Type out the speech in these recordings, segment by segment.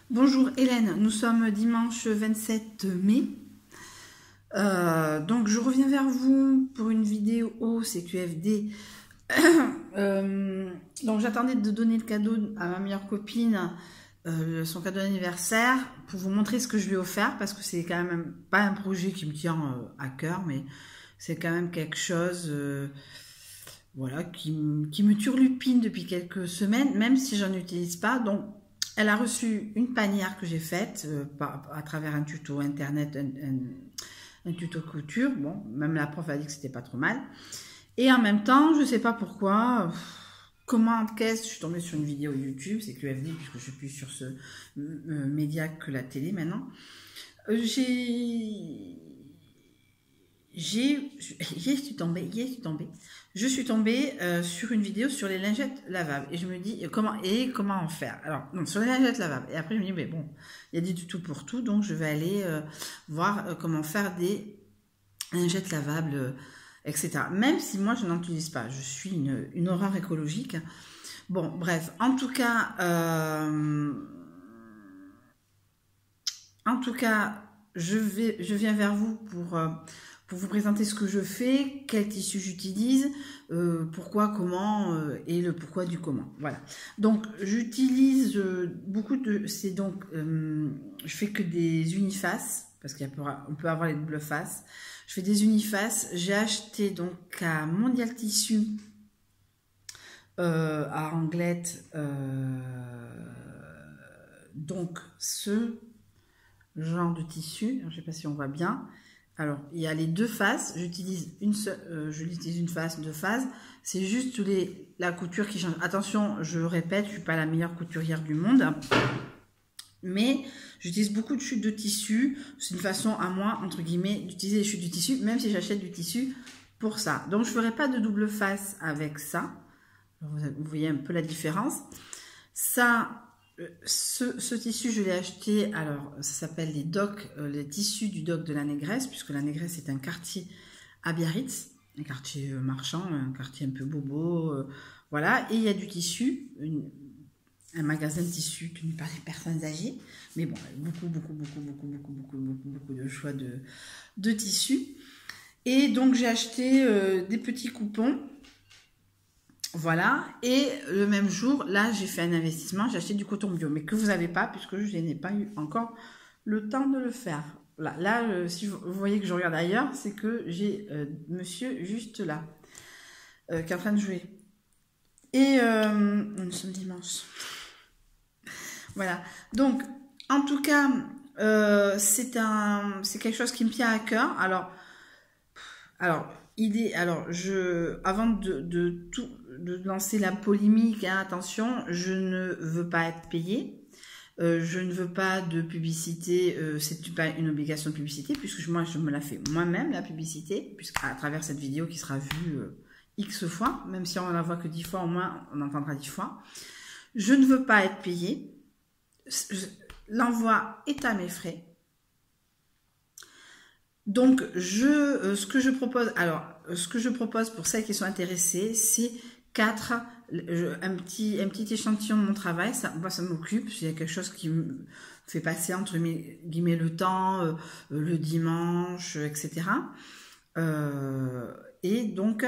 Bonjour Hélène, nous sommes dimanche 27 mai. Donc je reviens vers vous pour une vidéo au CQFD. Donc j'attendais de donner le cadeau à ma meilleure copine, son cadeau d'anniversaire, pour vous montrer ce que je lui ai offert, parce que c'est quand même pas un projet qui me tient à cœur, mais c'est quand même quelque chose voilà, qui me turlupine depuis quelques semaines, même si j'en utilise pas. Donc elle a reçu une panière que j'ai faite à travers un tuto internet, un tuto couture. Bon, même la prof a dit que c'était pas trop mal. Et en même temps, je sais pas pourquoi, je suis tombée sur une vidéo YouTube, c'est QFD, puisque je suis plus sur ce média que la télé maintenant. Je suis tombée sur une vidéo sur les lingettes lavables et je me dis comment en faire. Alors non, sur les lingettes lavables, et après je me dis mais bon, il y a du tout pour tout, donc je vais aller voir comment faire des lingettes lavables, etc. Même si moi je n'en utilise pas, je suis une horreur écologique. Bon bref, en tout cas je viens vers vous pour vous présenter ce que je fais, quel tissu j'utilise, pourquoi, comment, et le pourquoi du comment. Voilà. Donc, j'utilise beaucoup de... je fais que des unifaces, parce qu'on peut avoir les doubles faces. Je fais des unifaces. J'ai acheté donc à Mondial Tissu, à Anglette, donc ce genre de tissu. Je ne sais pas si on voit bien. Alors, il y a les deux faces. J'utilise une face, deux phases. C'est juste la couture qui change. Attention, je répète, je ne suis pas la meilleure couturière du monde. Mais j'utilise beaucoup de chutes de tissu. C'est une façon à moi, entre guillemets, d'utiliser les chutes du tissu, même si j'achète du tissu pour ça. Donc, je ne ferai pas de double face avec ça. Vous voyez un peu la différence. Ça... Ce tissu, je l'ai acheté, alors ça s'appelle les tissus du doc de la Négresse, puisque la Négresse est un quartier à Biarritz, un quartier marchand, un quartier un peu bobo, voilà, et il y a du tissu, un magasin de tissus tenu par les personnes âgées, mais bon, beaucoup de choix de tissus, et donc j'ai acheté des petits coupons. Voilà, et le même jour, là, j'ai fait un investissement, j'ai acheté du coton bio, mais que vous n'avez pas, puisque je n'ai pas eu encore le temps de le faire. Là, si vous voyez que je regarde ailleurs, c'est que j'ai monsieur juste là, qui est en train de jouer. Et nous sommes dimanche. Voilà, donc, en tout cas, c'est quelque chose qui me tient à cœur. Alors avant de lancer la polémique, hein, attention, je ne veux pas être payée, je ne veux pas de publicité, c'est pas une obligation de publicité, puisque moi je me la fais moi-même la publicité, puisqu'à travers cette vidéo qui sera vue X fois, même si on la voit que 10 fois, au moins on entendra 10 fois. Je ne veux pas être payée, l'envoi est à mes frais. Donc, ce que je propose pour celles qui sont intéressées, c'est un petit échantillon de mon travail. Moi, ça m'occupe. Il y a quelque chose qui me fait passer, entre guillemets, le temps, le dimanche, etc. Et donc,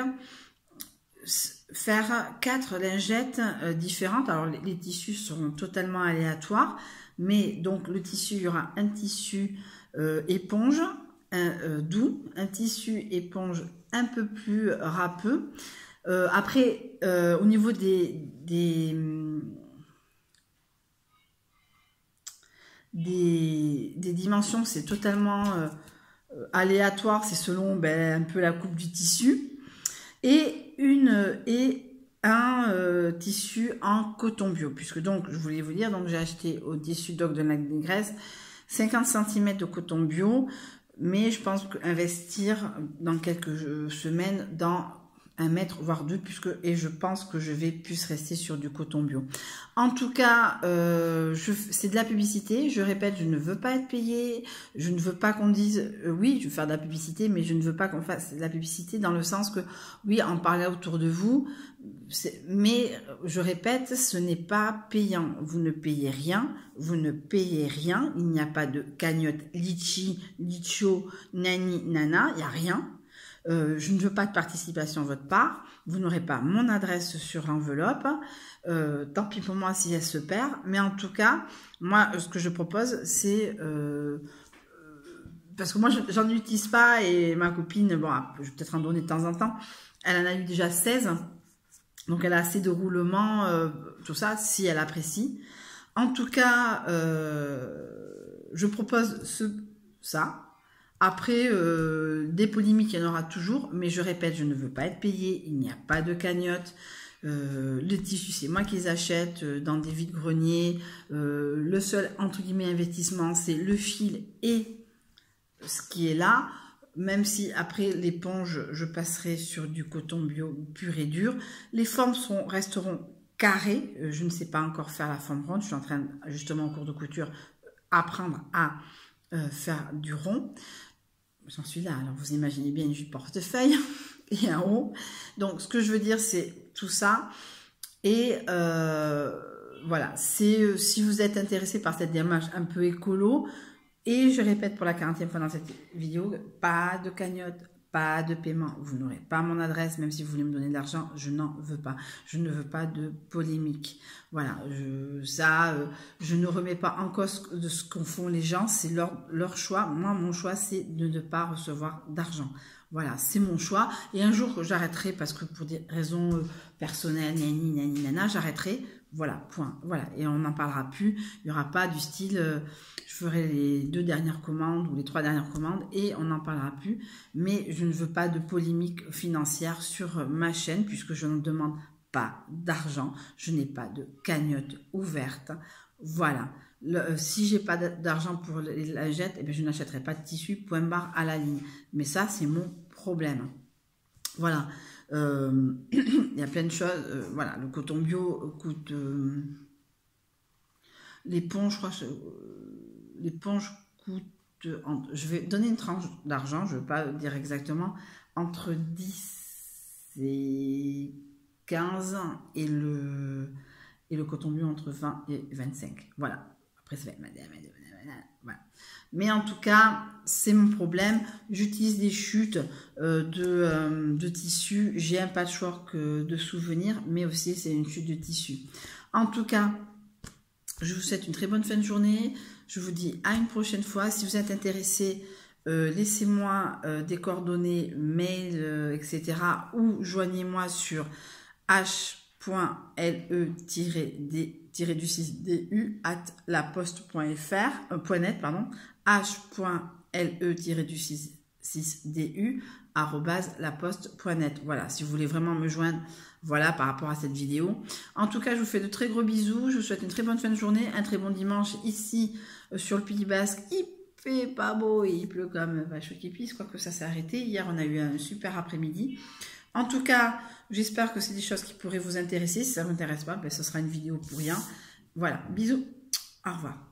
faire 4 lingettes différentes. Alors, les tissus seront totalement aléatoires. Mais donc, le tissu, il y aura un tissu éponge, doux, un tissu éponge un peu plus râpeux. Après, au niveau des dimensions, c'est totalement aléatoire, c'est selon un peu la coupe du tissu. Et un tissu en coton bio, puisque donc, je voulais vous dire, donc j'ai acheté au tissu doc de la Négresse 50 cm de coton bio, mais je pense qu'investir dans quelques semaines dans 1 mètre, voire 2, et je pense que je vais plus rester sur du coton bio. En tout cas, c'est de la publicité. Je répète, je ne veux pas être payée. Je ne veux pas qu'on dise, oui, je veux faire de la publicité, mais je ne veux pas qu'on fasse de la publicité dans le sens que, oui, en parler autour de vous. Mais, je répète, ce n'est pas payant. Vous ne payez rien. Vous ne payez rien. Il n'y a pas de cagnotte litchi, litcho, nani, nana. Il n'y a rien. Je ne veux pas de participation de votre part, vous n'aurez pas mon adresse sur l'enveloppe, tant pis pour moi si elle se perd, mais en tout cas, moi, ce que je propose, c'est, parce que moi, j'en utilise pas, et ma copine, bon, je vais peut-être en donner de temps en temps, elle en a eu déjà 16, donc elle a assez de roulement, tout ça, si elle apprécie. En tout cas, je propose ça. Après, des polémiques, il y en aura toujours, mais je répète, je ne veux pas être payée, il n'y a pas de cagnotte. Les tissus, c'est moi qui les achète dans des vides-greniers. Le seul, entre guillemets, investissement, c'est le fil et ce qui est là. Même si après l'éponge, je passerai sur du coton bio pur et dur. Les formes resteront carrées. Je ne sais pas encore faire la forme ronde. Je suis en train, justement, en cours de couture, apprendre à faire du rond. J'en suis là, alors vous imaginez bien une jupe portefeuille et un haut. Donc, ce que je veux dire, c'est tout ça. Et voilà, c'est si vous êtes intéressé par cette démarche un peu écolo, et je répète pour la 40e fois dans cette vidéo, pas de cagnotte, pas de paiement. Vous n'aurez pas mon adresse, même si vous voulez me donner de l'argent, je n'en veux pas. Je ne veux pas de polémique. Voilà, je ne remets pas en cause de ce qu'en font les gens, c'est leur choix. Moi, mon choix, c'est de ne pas recevoir d'argent. Voilà, c'est mon choix. Et un jour, j'arrêterai, parce que pour des raisons personnelles, nani, nani, nana, j'arrêterai. Voilà, point. Voilà, et on n'en parlera plus. Il n'y aura pas du style, je ferai les 2 dernières commandes ou les 3 dernières commandes et on n'en parlera plus. Mais je ne veux pas de polémique financière sur ma chaîne puisque je ne demande pas d'argent. Je n'ai pas de cagnotte ouverte. Voilà. Si j'ai pas d'argent pour les lingettes, eh bien, je n'achèterai pas de tissu, point barre à la ligne. Mais ça, c'est mon problème. Voilà. Il y a plein de choses. Voilà, le coton bio coûte... l'éponge, je crois... l'éponge coûte... je vais donner une tranche d'argent, je ne veux pas dire exactement, entre 10 et 15 et le coton bio entre 20 et 25. Voilà. Après, ça va être voilà. Mais en tout cas, c'est mon problème. J'utilise des chutes de tissu. J'ai un patchwork de souvenirs, mais aussi c'est une chute de tissu. En tout cas, je vous souhaite une très bonne fin de journée. Je vous dis à une prochaine fois. Si vous êtes intéressé, laissez-moi des coordonnées, mail, etc. Ou joignez-moi sur h.le-du6du@laposte.net, pardon, h.le-du6du@laposte.net. Voilà, si vous voulez vraiment me joindre, voilà, par rapport à cette vidéo. En tout cas, je vous fais de très gros bisous. Je vous souhaite une très bonne fin de journée, un très bon dimanche ici sur le Pays Basque. Il fait pas beau et il pleut comme vache qui pisse, quoique ça s'est arrêté. Hier, on a eu un super après-midi. En tout cas, j'espère que c'est des choses qui pourraient vous intéresser. Si ça ne vous intéresse pas, ben, ce sera une vidéo pour rien. Voilà, bisous, au revoir.